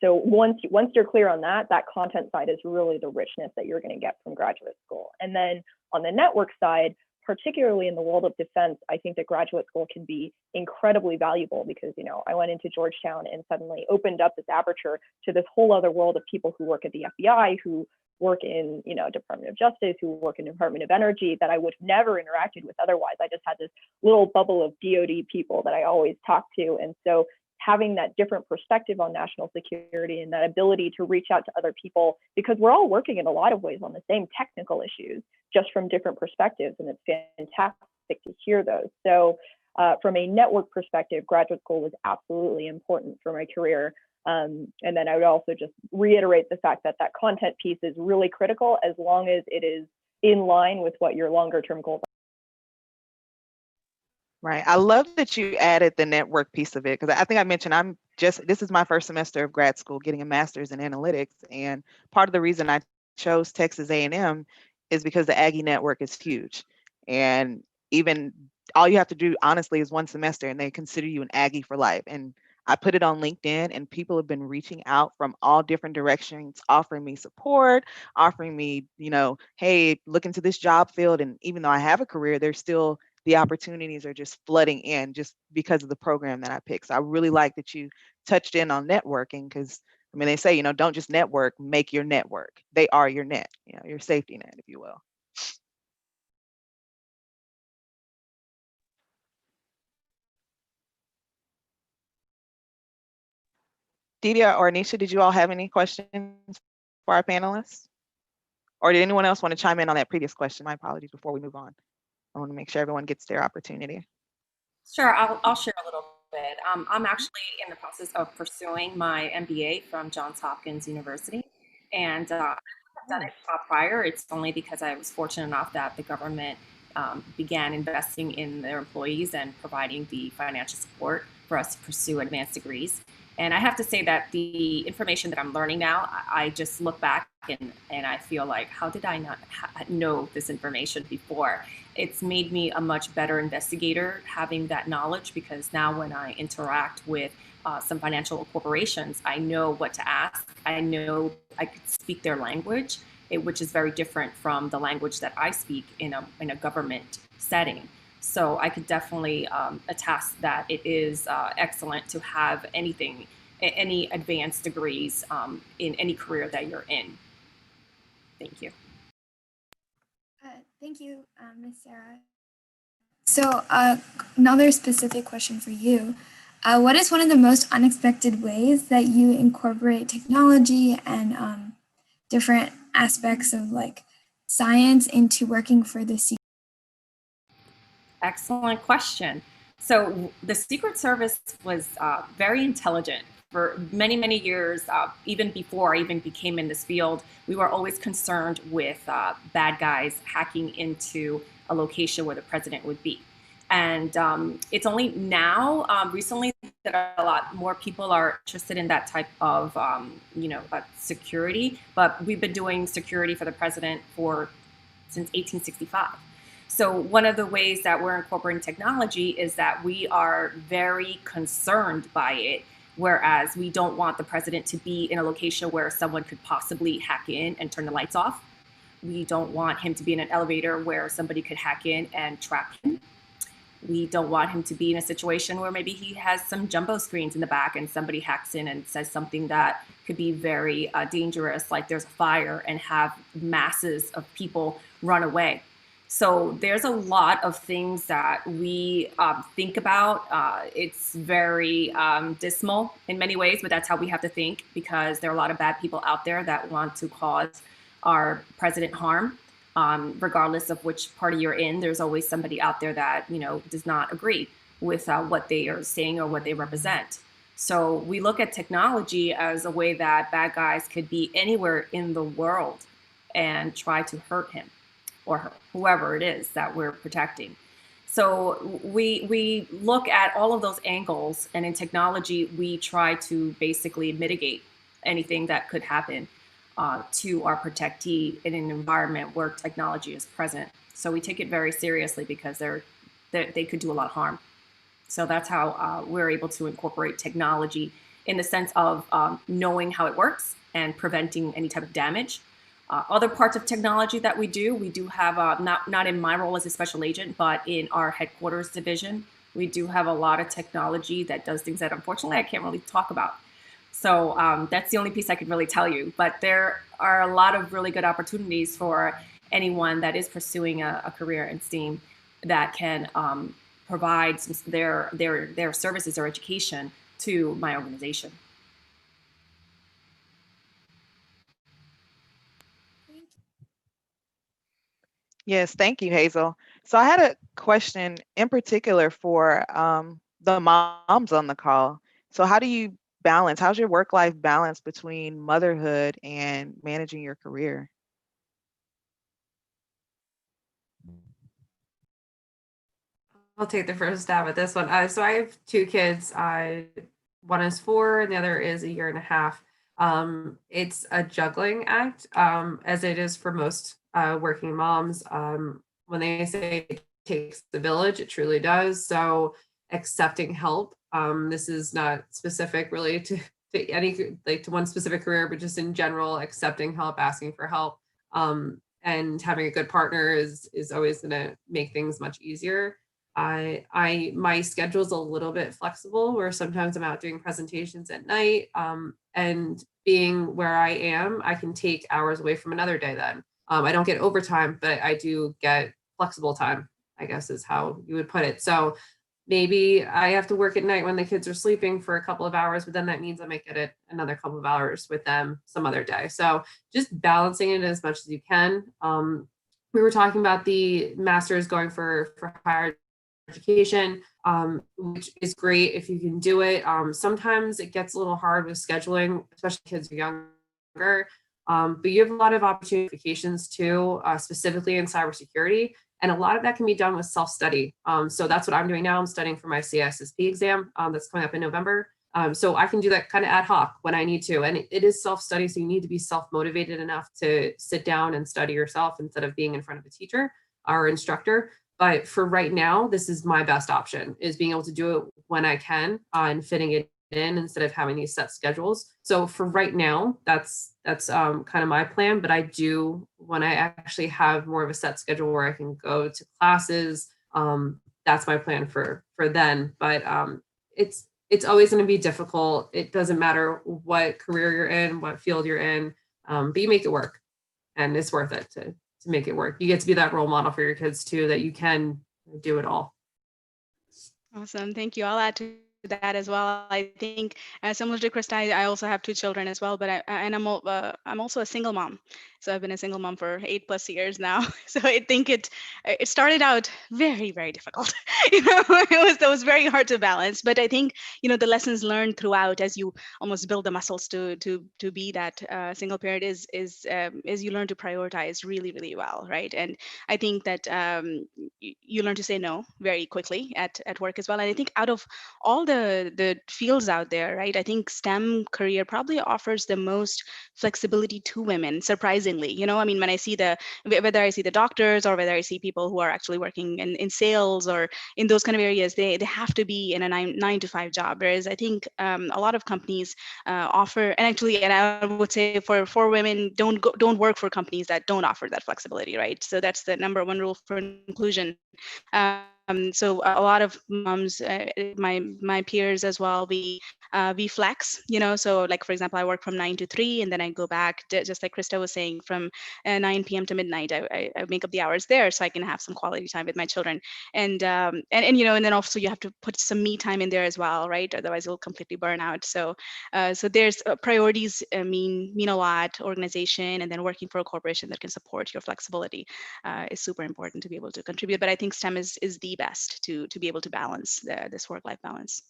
So once you're clear on that content side is really the richness that you're going to get from graduate school. And then on the network side, particularly in the world of defense, I think that graduate school can be incredibly valuable, because, I went into Georgetown and suddenly opened up this aperture to this whole other world of people who work at the FBI, who work in, Department of Justice, who work in Department of Energy, that I would have never interacted with otherwise. I just had this little bubble of DoD people that I always talked to. And so having that different perspective on national security, and that ability to reach out to other people, because we're all working in a lot of ways on the same technical issues, just from different perspectives. And it's fantastic to hear those. So from a network perspective, graduate school was absolutely important for my career. And then I would also just reiterate the fact that content piece is really critical, as long as it is in line with what your longer term goals are. Right. I love that you added the network piece of it, because I think I mentioned this is my first semester of grad school, getting a master's in analytics. And part of the reason I chose Texas A&M is because the Aggie network is huge. And even all you have to do, honestly, is one semester and they consider you an Aggie for life. And I put it on LinkedIn, and people have been reaching out from all different directions, offering me support, offering me, hey, look into this job field. And even though I have a career, the opportunities are just flooding in just because of the program that I picked. So I really like that you touched in on networking, because they say, don't just network, make your network. They are your net, your safety net, if you will. Didia or Anisha, did you all have any questions for our panelists? Or did anyone else want to chime in on that previous question? My apologies before we move on. I want to make sure everyone gets their opportunity. Sure, I'll share a little bit. I'm actually in the process of pursuing my MBA from Johns Hopkins University, and I've done it prior. It's only because I was fortunate enough that the government began investing in their employees and providing the financial support for us to pursue advanced degrees. And I have to say that the information that I'm learning now, I just look back and I feel like, how did I not know this information before? It's made me a much better investigator having that knowledge, because now when I interact with some financial corporations, I know what to ask. I know I could speak their language, which is very different from the language that I speak in a government setting. So I could definitely attest that it is excellent to have any advanced degrees in any career that you're in. Thank you. Thank you, Ms. Sarah. So another specific question for you. What is one of the most unexpected ways that you incorporate technology and different aspects of like science into working for the Secret? Excellent question. So the Secret Service was very intelligent for many, many years. Even before I even became in this field, we were always concerned with bad guys hacking into a location where the president would be. And it's only now, recently, that a lot more people are interested in that type of, security. But we've been doing security for the president since 1865. So one of the ways that we're incorporating technology is that we are very concerned by it, whereas we don't want the president to be in a location where someone could possibly hack in and turn the lights off. We don't want him to be in an elevator where somebody could hack in and trap him. We don't want him to be in a situation where maybe he has some jumbo screens in the back and somebody hacks in and says something that could be very dangerous, like there's a fire, and have masses of people run away. So there's a lot of things that we think about. It's very dismal in many ways, but that's how we have to think, because there are a lot of bad people out there that want to cause our president harm. Regardless of which party you're in, there's always somebody out there that, does not agree with what they are saying or what they represent. So we look at technology as a way that bad guys could be anywhere in the world and try to hurt him or her, whoever it is that we're protecting. So we look at all of those angles, and in technology, we try to basically mitigate anything that could happen to our protectee in an environment where technology is present. So we take it very seriously because they could do a lot of harm. So that's how we're able to incorporate technology in the sense of knowing how it works and preventing any type of damage. Other parts of technology that we do have, not in my role as a special agent, but in our headquarters division, we do have a lot of technology that does things that unfortunately I can't really talk about. So that's the only piece I can really tell you. But there are a lot of really good opportunities for anyone that is pursuing a career in STEAM that can provide their services or education to my organization. Yes, thank you, Hazel. So I had a question in particular for the moms on the call. So how do you balance, how's your work-life balance between motherhood and managing your career? I'll take the first stab at this one. So I have two kids. One is 4 and the other is a year and a half. It's a juggling act, as it is for most working moms. When they say it takes the village, it truly does. So accepting help. This is not specific really to any, like to one specific career, but just in general, accepting help, asking for help, and having a good partner is always going to make things much easier. My schedule is a little bit flexible, where sometimes I'm out doing presentations at night, and being where I am, I can take hours away from another day then. I don't get overtime, but I do get flexible time, I guess is how you would put it. So maybe I have to work at night when the kids are sleeping for a couple of hours, but then that means I might get another couple of hours with them some other day. So just balancing it as much as you can. We were talking about the master's going for higher education, which is great if you can do it. Sometimes it gets a little hard with scheduling, especially kids are younger. But you have a lot of opportunities too, specifically in cybersecurity. And a lot of that can be done with self-study. So that's what I'm doing now. I'm studying for my CISSP exam that's coming up in November. So I can do that kind of ad hoc when I need to. And it is self-study, so you need to be self-motivated enough to sit down and study yourself instead of being in front of a teacher or instructor. But for right now, this is my best option, is being able to do it when I can and fitting it in instead of having these set schedules. So for right now, that's kind of my plan. But I do, when I actually have more of a set schedule where I can go to classes, that's my plan for then. But it's always going to be difficult. It doesn't matter what career you're in, what field you're in, but you make it work, and it's worth it to make it work. You get to be that role model for your kids too, that you can do it all. Awesome. Thank you. I'll add to that as well. I think, similar to Krista, I also have 2 children as well, but I'm also a single mom. So I've been a single mom for 8+ years now. So I think it started out very, very difficult. It was very hard to balance. But I think the lessons learned throughout, as you almost build the muscles to be that single parent, is you learn to prioritize really, really well, right? And I think that you learn to say no very quickly at work as well. And I think out of all the fields out there, right, I think STEM career probably offers the most flexibility to women, surprisingly. I mean, when I see whether I see the doctors or whether I see people who are actually working in sales or in those kind of areas, they have to be in a 9 to 5 job. Whereas I think a lot of companies offer, and I would say for women, don't work for companies that don't offer that flexibility, right? So that's the number one rule for inclusion. So a lot of moms, my peers as well, we flex, so like, for example, I work from 9 to 3, and then I go back, just like Krista was saying, from 9 p.m. to midnight. I make up the hours there so I can have some quality time with my children. And then also you have to put some me time in there as well, right? Otherwise you'll completely burn out. So there's priorities mean a lot. Organization, and then working for a corporation that can support your flexibility is super important to be able to contribute. But I think STEM is the best to be able to balance this work-life balance.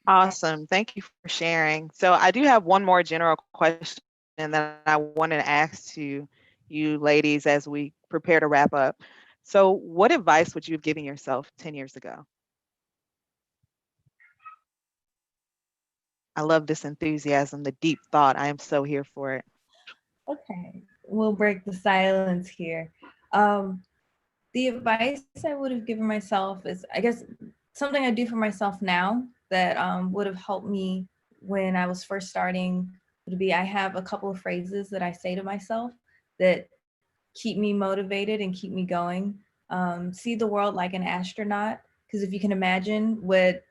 Awesome. Thank you for sharing. So I do have one more general question that I wanted to ask to you ladies as we prepare to wrap up. So what advice would you have given yourself 10 years ago? I love this enthusiasm, the deep thought. I am so here for it. Okay, we'll break the silence here. The advice I would have given myself is, I guess, something I do for myself now that would have helped me when I was first starting would be, I have a couple of phrases that I say to myself that keep me motivated and keep me going. See the world like an astronaut, because if you can imagine what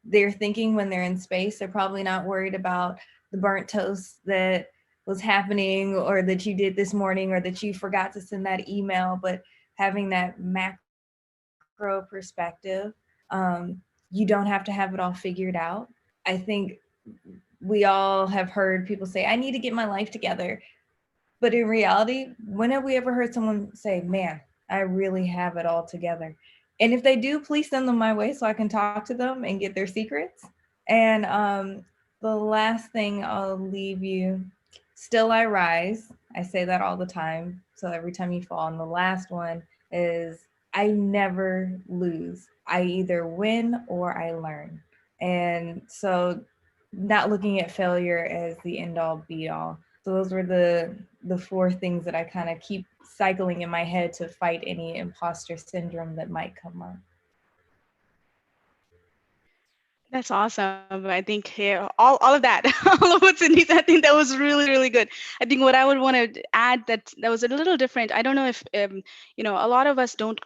they're thinking when they're in space, they're probably not worried about the burnt toast that was happening or that you did this morning or that you forgot to send that email, but having that macro perspective, you don't have to have it all figured out. I think we all have heard people say, I need to get my life together. But in reality, when have we ever heard someone say, man, I really have it all together? And if they do, please send them my way so I can talk to them and get their secrets. And the last thing I'll leave you, still I rise. I say that all the time. So every time you fall. And the last one is, I never lose. I either win or I learn. And so not looking at failure as the end all be all. So those were the 4 things that I kind of keep cycling in my head to fight any imposter syndrome that might come up. That's awesome. I think all of that, all of what's in these, I think that was really, really good. I think what I would want to add that was a little different. I don't know if a lot of us don't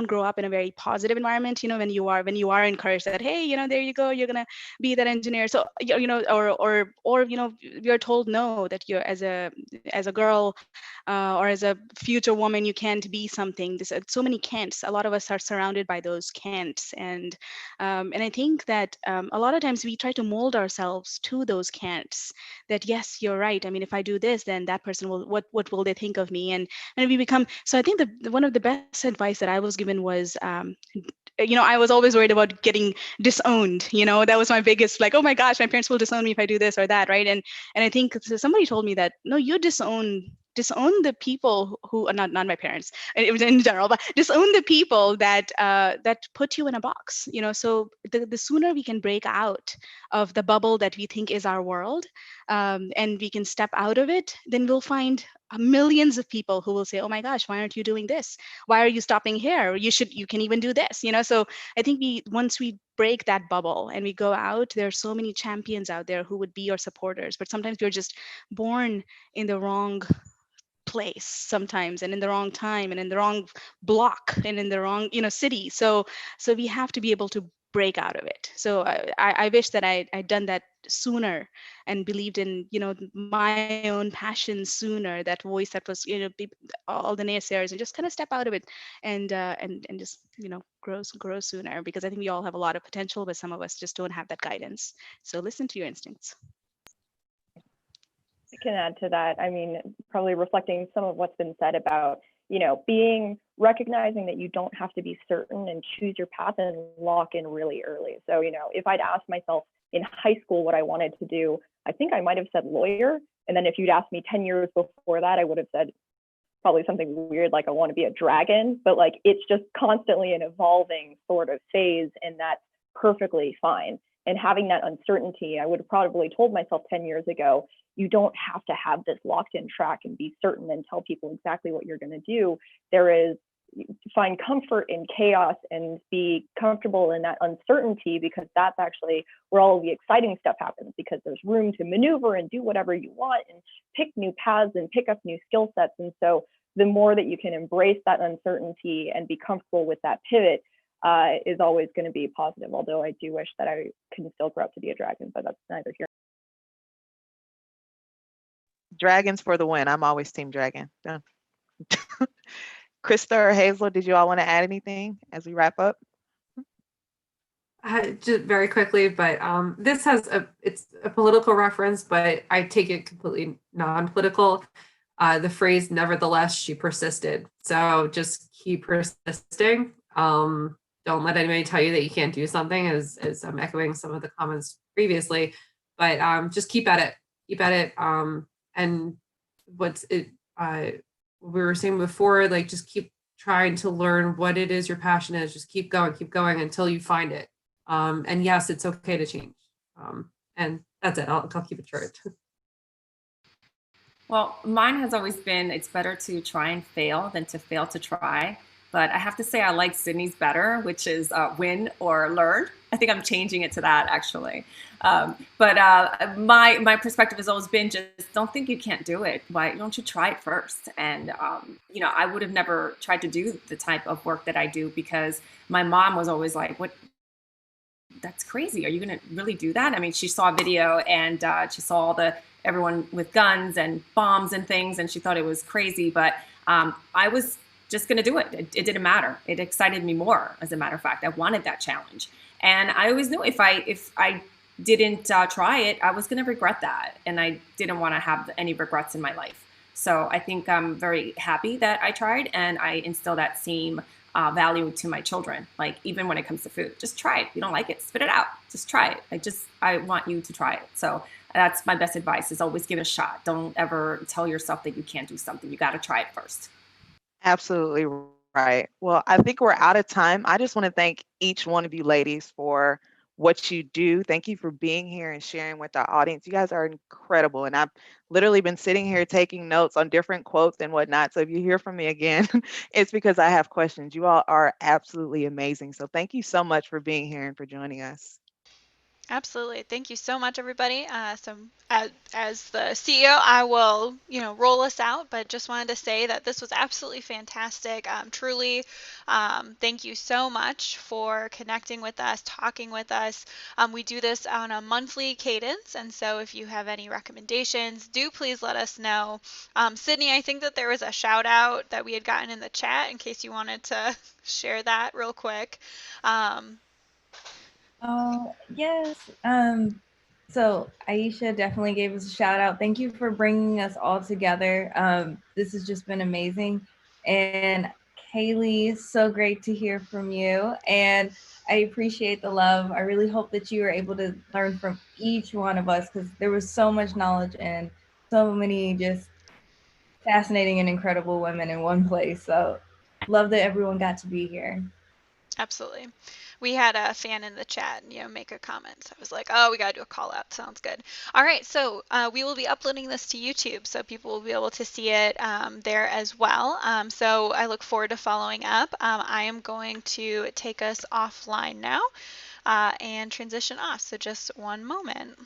grow up in a very positive environment. When you are encouraged that, hey, there you go, you're gonna be that engineer. So or you're told no, that you're as a girl or as a future woman, you can't be something. There's so many can'ts. A lot of us are surrounded by those can'ts, and I think that a lot of times we try to mold ourselves to those can'ts. That yes, you're right. I mean, if I do this, then that person will. What will they think of me? And we become. So I think one of the best advice that I was given was. I was always worried about getting disowned. That was my biggest, like, oh my gosh, my parents will disown me if I do this or that, right? And I think somebody told me that no, you disown the people who are not my parents. It was in general, but disown the people that put you in a box. So the sooner we can break out of the bubble that we think is our world, and we can step out of it, then we'll find millions of people who will say, oh my gosh, why aren't you doing this? Why are you stopping here? You can even do this. So I think once we break that bubble and we go out, there are so many champions out there who would be your supporters, but sometimes we're just born in the wrong place sometimes, and in the wrong time, and in the wrong block, and in the wrong city. So we have to be able to break out of it. So I wish that I'd done that sooner and believed in, my own passion sooner, that voice that was, all the naysayers, and just kind of step out of it and just, grow sooner, because I think we all have a lot of potential, but some of us just don't have that guidance. So listen to your instincts. I can add to that. I mean, probably reflecting some of what's been said about, recognizing that you don't have to be certain and choose your path and lock in really early. So, if I'd asked myself in high school what I wanted to do, I think I might have said lawyer. And then if you'd asked me 10 years before that, I would have said probably something weird like I want to be a dragon. But like, it's just constantly an evolving sort of phase, and that's perfectly fine. And having that uncertainty, I would have probably told myself 10 years ago, you don't have to have this locked in track and be certain and tell people exactly what you're going to do. There is, find comfort in chaos and be comfortable in that uncertainty, because that's actually where all of the exciting stuff happens, because there's room to maneuver and do whatever you want and pick new paths and pick up new skill sets. And so the more that you can embrace that uncertainty and be comfortable with that pivot, is always going to be positive. Although I do wish that I can still grow up to be a dragon, but that's neither here. Dragons for the win. I'm always team dragon. Done. Krista or Hazel, did you all want to add anything as we wrap up? Just very quickly, but this it's a political reference, but I take it completely non-political. The phrase, nevertheless, she persisted. So just keep persisting. Don't let anybody tell you that you can't do something, as I'm echoing some of the comments previously, but just keep at it. And we were saying before, like, just keep trying to learn what it is your passion is. Just keep going until you find it. And yes, it's okay to change. And that's it. I'll keep it short. Well, mine has always been, it's better to try and fail than to fail to try. But I have to say I like Sydney's better, which is win or learn. I think I'm changing it to that, actually. But my perspective has always been, just don't think you can't do it. Why don't you try it first? And, I would have never tried to do the type of work that I do, because my mom was always like, what? That's crazy. Are you going to really do that? I mean, she saw a video and she saw everyone with guns and bombs and things, and she thought it was crazy. But I was just going to do it. It didn't matter. It excited me more. As a matter of fact, I wanted that challenge. And I always knew if I didn't try it, I was going to regret that. And I didn't want to have any regrets in my life. So I think I'm very happy that I tried, and I instill that same value to my children. Like, even when it comes to food, just try it. If you don't like it, spit it out. Just try it. I want you to try it. So that's my best advice, is always give it a shot. Don't ever tell yourself that you can't do something. You got to try it first. Absolutely right. Well, I think we're out of time. I just want to thank each one of you ladies for what you do. Thank you for being here and sharing with our audience. You guys are incredible. And I've literally been sitting here taking notes on different quotes and whatnot. So if you hear from me again, it's because I have questions. You all are absolutely amazing. So thank you so much for being here and for joining us. Absolutely. Thank you so much, everybody. So as the CEO, I will, roll us out, but just wanted to say that this was absolutely fantastic. Truly, thank you so much for connecting with us, talking with us. We do this on a monthly cadence, and so if you have any recommendations, do please let us know. Sydney, I think that there was a shout out that we had gotten in the chat, in case you wanted to share that real quick. Yes. So Aisha definitely gave us a shout out. Thank you for bringing us all together. This has just been amazing. And Kaylee, so great to hear from you. And I appreciate the love. I really hope that you were able to learn from each one of us, because there was so much knowledge and so many just fascinating and incredible women in one place. So love that everyone got to be here. Absolutely. We had a fan in the chat, make a comment. So I was like, oh, we got to do a call out. Sounds good. All right. So we will be uploading this to YouTube, so people will be able to see it there as well. So I look forward to following up. I am going to take us offline now and transition off. So just one moment.